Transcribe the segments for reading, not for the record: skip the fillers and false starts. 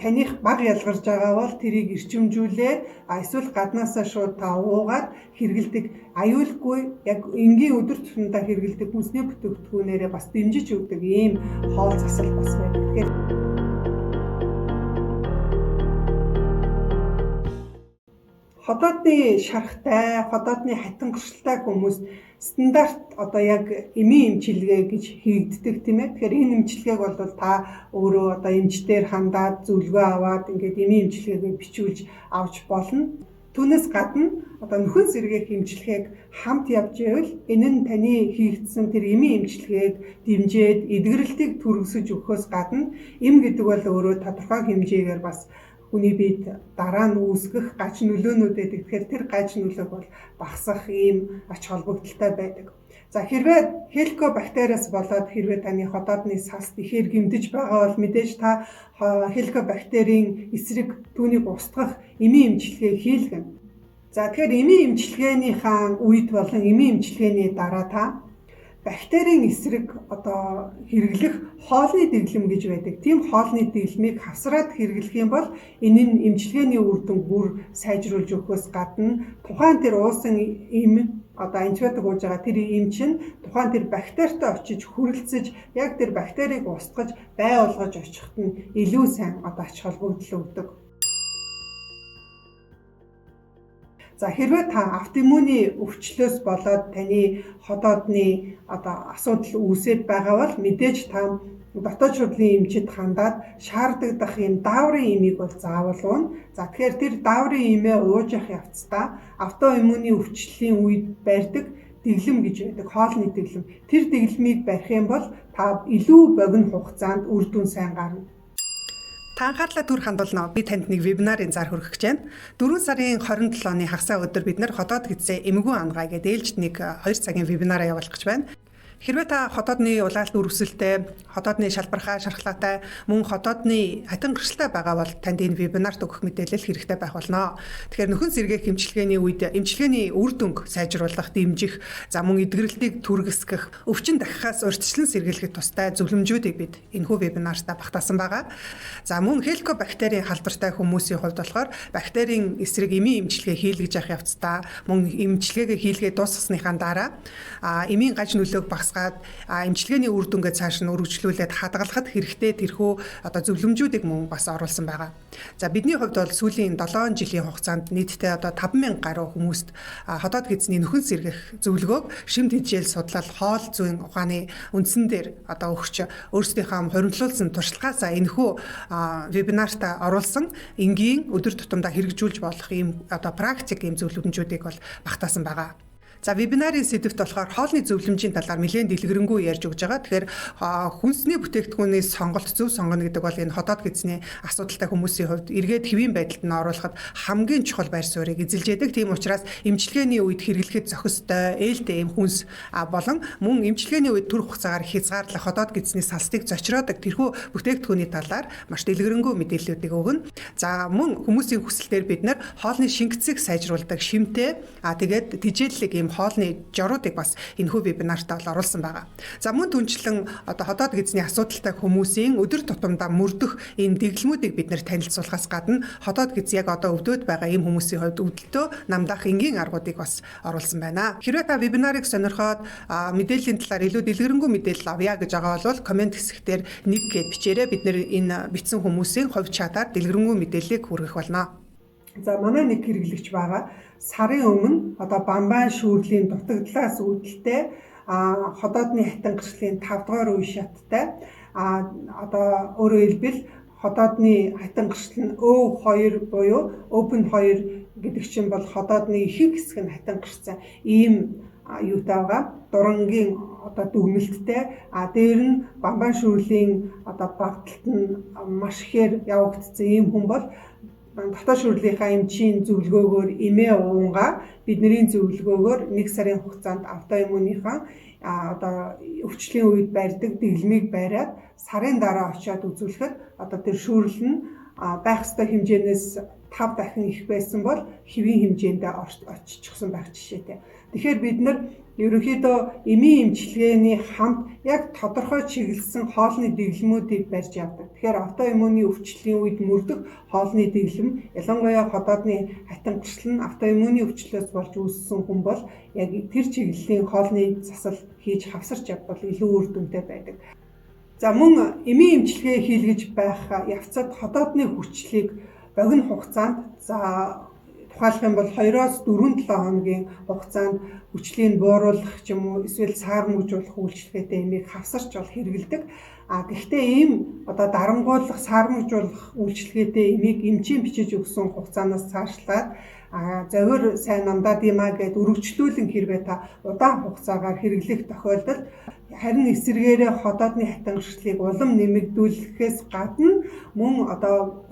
таних бага ялгарч байгаа бол тэрийг эрчимжүүлээд эсвэл гаднаасаа шууд та уугаад хэрэгэлдэг аюулгүй яг энгийн өдөр тутамдаа хэрэгэлдэг хүнсний бүтээгдэхүүнээрээ бас дэмжиж өгдөг ийм хоол засал бас байдаг. Тэгэхээр хотоодны шархтай, хотоодны хатан гэршилтэй хүмүүс стандарт одоо яг эмийн эмчилгээ гэж хийгддэг тийм ээ. Тэгэхээр энэ эмчилгээг бол та өөрөө одоо эмчтэр хандаад зөвлөгөө аваад ингээд эмийн эмчилгээгээ бичүүлж авч болно. Түүнээс гадна одоо нөхөн сэргээх эмчилгээг хамт явж байвал энэ нь таны хийгдсэн тэр эмийн эмчилгээг дэмжиж эдгэрэлтийг түргэсэж өгөхөөс гадна эм гэдэг бол өөрөө тодорхой хэмжээгээр бас хүний биед дараа нь үүсгэх гач нөлөөнүүд байдаг. Тэгэхээр тэр гач нөлөөг бол багасгах ийм ач холбогдолтой байдаг. За хэрвээ хеликобактериас болоод хэрвээ таны хотоодны саст ихээр гэмтэж байгаа бол мэдээж та хеликобактерийн эсрэг түүнийг устгах эмийн эмчилгээ хийлгэнэ. За тэгэхээр эмийн эмчилгээнийхаа үед болон эмийн эмчилгээний дараа та бактерийн эсрэг одоо хэрэглэх хоолны дэглэм гэж байдаг. Тийм хоолны дэглэмийг хавсраад хэрэглэх юм бол энэ нь эмчилгээний үр дүн бүр сайжруулж өгөхөөс гадна тухайн тэр уусан эм одоо антибиотик ууж байгаа тэр эм чинь тухайн тэр бактеритай очиж хүрэлцэж яг тэр бактерийг устгаж бай болгож очихт нь илүү сайн одоо ач холбогдол өгдөг. За хэрвээ та автоиммуны өвчлөөс болоод таны хотоодны одоо асуудал үүсээд байгаа бол мэдээж та дотоод шудлын эмчэд хандаад шаардагдах юм дааврын эмийг бол заавал ууна. За тэгэхээр тэр дааврын эмээ ууж явах явцдаа автоиммуны өвчлөлийн үед барьдаг дэглэм гэж байдаг, хоолны дэглэм. Тэр дэглэмийг барих юм бол та илүү богино хугацаанд үр дүн сайн гарна. Та анхаарлаа түр хандуулна. Би танд нэг вебинарын зар хүргэж байна. 4 сарын 27-ны хагасаа өдөр бид нэр хотоод хэзээ эмгүү ангай гэдэг ээлжид нэг 2 цагийн вебинараа явуулах гэж байна. Хэрвээ та хотоодны улаалт үргэлжлэлтэй, хотоодны шалбархай, шархлаатай, мөн хотоодны хатан гэршилтэй байгаа бол танд энэ вебинарт өгөх мэдээлэл хэрэгтэй байх болно. Тэгэхээр нөхөн сэргээх эмчилгээний үед эмчилгээний үр дүнг сайжруулах, дэмжих, за мөн эдгэрэлтийг түргэсгэх, өвчин дахихаас урьдчилан сэргийлэхэд тустай зөвлөмжүүдийг бид энэхүү вебинартаа багтаасан байгаа. За мөн хеликобактерийн халдвартай хүмүүсийн хувьд болохоор бактерийн эсрэг эмийн эмчилгээ хийлгэж явах явцдаа мөн эмчилгээгээ хийлгээ дуусгасныхаа дараа эмийн гаж нөлөөг эмчилгээний үр дүнгээ цааш нь өргөжлүүлээд хадгалахад хэрэгтэй тэрхүү одоо зөвлөмжүүдийг мөн бас оруулсан байгаа. За бидний хувьд бол сүүлийн 7 жилийн хугацаанд нийтдээ одоо 50000 гаруй хүмүүст хотоод хэзний нөхөн сэргэх зөвлөгөөг шимт хичээл судлал хоол зүйн ухааны үндсэн дээр одоо өгч өөрсдийнхөө хуримтлуулсан туршлагаасаа энэхүү вебинартаа оруулсан энгийн өдөр тутамдаа хэрэгжүүлж болох ийм одоо практик ийм зөвлөмжүүдийг бол багтаасан байгаа. За вебинарын сэдэвт болохоор хоолны зөвлөмжийн талаар нэлээд дэлгэрэнгүй ярьж өгж байгаа. Тэгэхээр хүнсний бүтээгдэхүүний сонголт зөв сонгоно гэдэг бол энэ хотоод гэзний асуудалтай хүмүүсийн хувьд эргээд хэвийн байдалд нь оруулахад хамгийн чухал байр суурийг эзэлж яадаг. Тийм учраас эмчилгээний үед хэрэглэхэд зохистой ээлтэй эм хүнс болон мөн эмчилгээний үед түр хугацаагаар хязгаарлах хотоод гэзний салстыг зочроодог тэрхүү бүтээгдэхүүний талаар маш дэлгэрэнгүй мэдээллүүдийг өгнө. За мөн хүмүүсийн хүсэлтээр бид нар хоолны шингэцийг сайжруулдаг шимтэй тэгээд тижээллэг эм хоолны жоруудыг бас энэхүү вебинартаа оруулсан байгаа. За мөн түнчлэн одоо хотоод гэзний асуудалтай хүмүүсийн өдөр тутамдаа мөрдөх энэ дэглэмүүдийг бид нэр танилцуулахаас гадна хотоод гэз яг одоо өвдөд байгаа ийм хүмүүсийн хувьд өвдөлтөө намдаах энгийн аргуудыг бас оруулсан байна. Хэрвээ та вебинарыг сонирхоод мэдээллийн талаар илүү дэлгэрэнгүй мэдээлэл авъя гэж байгаа бол комент хэсэгтэр 1 гэд бичээрэй. Бид нэр энэ бичсэн хүмүүсийн хувь чатаар дэлгэрэнгүй мэдээллийг хүргэх болно. За манай нэг хэрэглэгч байгаа. Сарын өмнө одоо бамбайн шүүрлийн дутагдлаас үүдэлтэй хотоодны хатан гэршлийн 5 дугаар үе шаттай одоо өөрөөр хэлбэл хотоодны хатан гэршил нь Ö2 буюу open 2 гэдэг чинь бол хотоодны ихэнх хэсэг нь хатан гэршсэн ийм юутай байгаа. Дурангийн одоо дүгнэлттэй дээр нь бамбайн шүүрлийн одоо багталт нь маш ихээр явагдсан ийм хүн бол дотоод шүүрлийнхаа эмчийн зөвлөгөөгөөр эмээ уунгаа бидний зөвлөгөөгөөр 1 сарын хугацаанд автоиммунийнхаа одоо өвчлийн үед барьдаг дэглэмийг бариад сарын дараа очиад үзүүлэхэд одоо тэр шүүрэл нь байх ёстой хэмжээнээс 5 дахин их байсан бол хэвийн хэмжээндээ оччихсон байх жишээтэй. Тэгэхээр бид нар ерөнхийдөө эмийн эмчилгээний хамт яг тодорхой чиглэсэн хоолны дэглэмүүдийг барьж явдаг. Тэгэхээр аутоиммуны өвчлөлийн үед мөрдөх хоолны дэглэм, ялангуяа ходоодны хатан гэрчлэл нь аутоиммуны өвчлөөс болж үүссэн хүн бол яг тэр чиглэлийн хоолны засал хийж хавсарч явбал илүү үр дүнтэй байдаг. За мөн эмийн эмчилгээ хийлгэж байх явцад ходоодны хүчлийг богино хугацаанд тухайлах юм бол 2-4-7 хоногийн хугацаанд хүчлийг бууруулах ч юм уу эсвэл саармжуулах үйлчлэгээтэй эмийг хавсарч бол хэрэгэлдэг. Гэхдээ ийм дарамгуулах, саармжуулах үйлчлэгээтэй эмийг эмчийн бичиж өгсөн хугацаанаас цаашлаад завир сайн намдаад юмаа гэд өргөжлүүлэн хэрвээ та удаан хугацаагаар хэрэглэх тохиолдолд харин эсвэргээрээ ходоодны хатан гэрчлэлийг улам нэмэгдүүлэхээс гадна мөн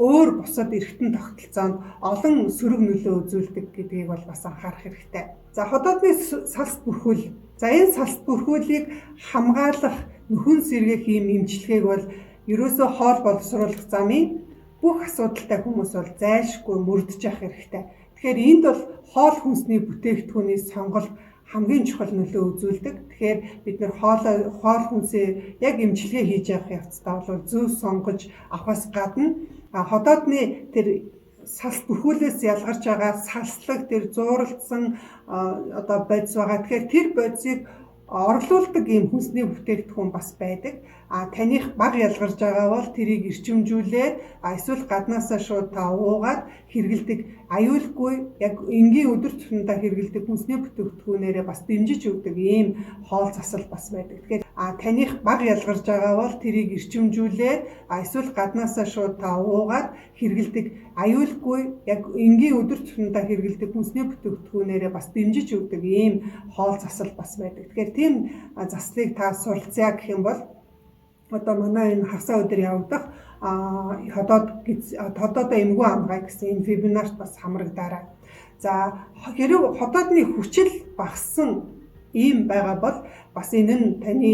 өөр бусад эргэтэн тогтолцоонд олон сөрөг нөлөө үзүүлдэг гэдгийг бол бас анхаарах хэрэгтэй. За ходоодны салс бүрхүүл. За энэ салс бүрхүүлийг хамгаалах нөхөн сэргээх ийм эмчилгээг бол ерөөсөө хоол боловсруулах замын бүх асуудалтай хүмүүс бол зайлшгүй мөрдөж явах хэрэгтэй. Тэгэхээр энд бол хоол хүнсний бүтээгдэхүүний сонголт хамгийн чухал нөлөө үзүүлдэг. Тэгэхээр бид нэр хоол хүнсээ яг эмчилгээ хийж явах явцдаа бол зөв сонгож авахаас гадна ходоодны тэр салс бүрхүүлээс ялгарч байгаа салслаг тэр зууралдсан бодис байгаа. Тэгэхээр тэр бодисыг орлуулдаг ийм хүнсний бүтээгдэхүүн бас байдаг. Таних баг ялгарч байгаа бол тэрийг эрчимжүүлээд эсвэл гаднаасаа шууд та уугаад хэрэгэлдэг аюулгүй яг энгийн өдөр тутамдаа хэрэгэлдэг хүнсний бүтээгдэхүүнээрээ бас дэмжиж өгдөг ийм хоол засал бас байдаг. Тэгэхээр таних баг ялгарч байгаа бол тэрийг эрчимжүүлээд эсвэл гаднаасаа шууд та уугаад хэрэгэлдэг аюулгүй яг энгийн өдөр тутамдаа хэрэгэлдэг хүнсний бүтээгдэхүүнээрээ бас дэмжиж өгдөг ийм хоол засал бас байдаг. Тэгэхээр тийм заслыг та суралцъя гэх юм бол манай энэ хасаа өдөр явагдах ходоодоо эмгүү амгай гэсэн энэ вебинарт бас хамрагдаарай. За хэрэг ходоодны хүчил багассан ийм байгаа бол бас энэ нь таны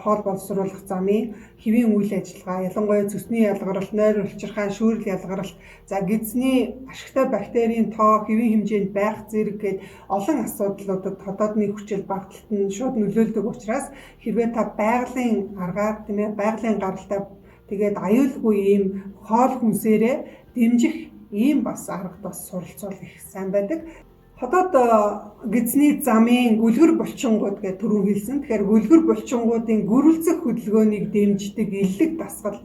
хоол боловсруулах замын хэвийн үйл ажиллагаа, ялангуяа цөсний ялгаралт, нойр улчирхай, шүүрэл ялгаралт, за гидсний ашигтай бактерийн тоо, хэвийн хэмжээнд байх зэрэг гээд олон асуудлуудад ходоодны хүчил багталт нь шууд нөлөөлдөг учраас хэрвээ та байгалийн аргаар байгалийн гаралтай тэгээд аюулгүй ийм хоол хүнсээрээ дэмжих ийм бас арга бас суралцвал их сайн байдаг. Ходоод гидсний замын гүлгэр булчингууд гэж түрүү хэлсэн. Тэгэхээр гүлгэр булчингуудын гөрөлцөх хөдөлгөөнийг дэмждэг эллэг дасгал.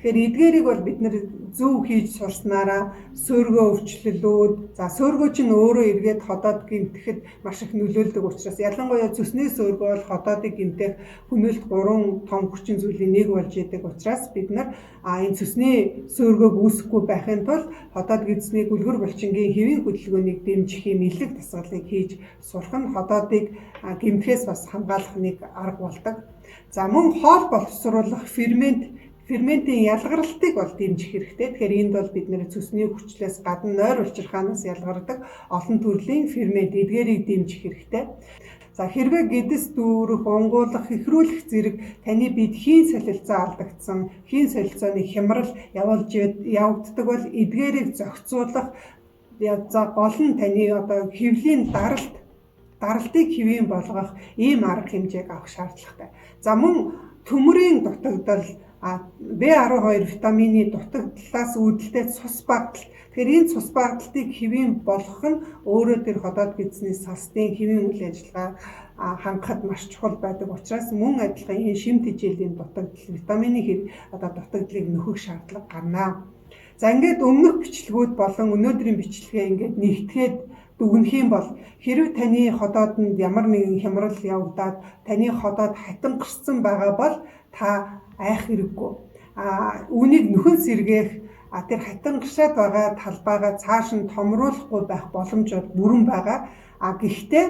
Тэгэхээр эдгээрийг бол бид нэр зөв хийж сурснараа сөөргөө өвчлөлүүд, за сөөргөө чинь өөрөө эргээд ходоод гэмтэхэд маш их нөлөөлдөг учраас ялангуяа цөсний сөөргөө бол ходоодыг гэмтэх хүнэлт 3 том хүчин зүйлийн нэг болж идэг учраас бид нар энэ цөсний сөөргөөг үүсэхгүй байхын тулд ходоод гидсний гүлгэр булчингийн хэвийн хөдөлгөөнийг дэмжих юм эллэг дасгалыг хийж сурах нь ходоодыг гэмтэхээс бас хамгаалах нэг арга болдог. За мөн хоол боловсруулах ферментийн ялгаралтыг бол дэмжих хэрэгтэй. Тэгэхээр энд бол бид нэр цөсний хүчлээс гадна нойр улчирхаанаас ялгардаг олон төрлийн фермент эдгээрийг дэмжих хэрэгтэй. За хэрвээ гэдэс дүүрэх, унгуулах, ихрүүлэх зэрэг таны биед хийн солилцоо алдагдсан, хийн солилцооны хямрал явагддаг бол эдгээрийг зохицуулах гол нь таны хэвлийн даралтыг хэвийн болгох ийм арга хэмжээг авах шаардлагатай. За мөн төмөрийн дутагдал B12 витамины дутагдлаас үүдэлтэй цус багтал. Тэгэхээр энэ цус багталтыг хэвийн болгох нь өөрөө тэр ходоод гидсний салстын хэвийн үйл ажиллагаа хангахад маш чухал байдаг учраас мөн адилхан энэ шим тэжээлийн дутагдал, витамины дутагдлыг нөхөх шаардлага гарна. За ингээд өмнөх бичлэгүүд болон өнөөдрийн бичлэгээ ингээд нэгтгээд дүгнэх юм бол хэрв таны ходоодонд ямар нэгэн хямрал явагдаад таны ходоод хатан гарсан байгаа бол та айх хэрэггүй. Үүнийг нөхөн сэргээх тэр хатан гашаад байгаа талбайгаа цааш нь томруулахгүй байх боломж бүрэн байгаа. Гэхдээ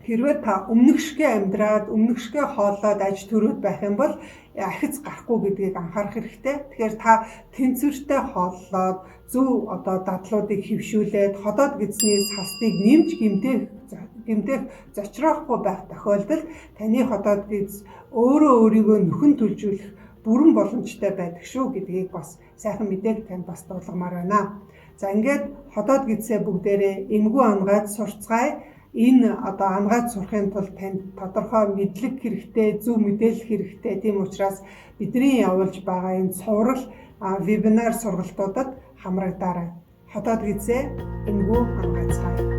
хэрвээ та өмнөгшгөө амьдраад өмнөгшгөө хоолоод аж төрөөд байх юм бол ахиц гарахгүй гэдгийг анхаарах хэрэгтэй. Тэгэхээр та тэнцвэртэй хооллоод зөв дадлуудыг хэвшүүлээд ходоод гидсний салстыг нэмж гэмтэх зочроохгүй байх тохиолдолд таны ходоод гидс өөрөө өөрийгөө нөхөн төлжүүлэх бүрэн боломжтой байдаг шүү гэдгийг бас сайхан мэдээг танд бас дуулгамаар байна. За ингээд хотоод гидсээ бүгдээрээ эмгүү ангаад сурцгаая. Энэ одоо ангаад сурахын тулд танд тодорхой мэдлэг хэрэгтэй, зөв мэдээлэл хэрэгтэй. Тийм учраас бидний явуулж байгаа энэ цуврал вебинар сургалтуудад хамрагдаарай. Хотоод гидсээ эмгүү ангаацгаая.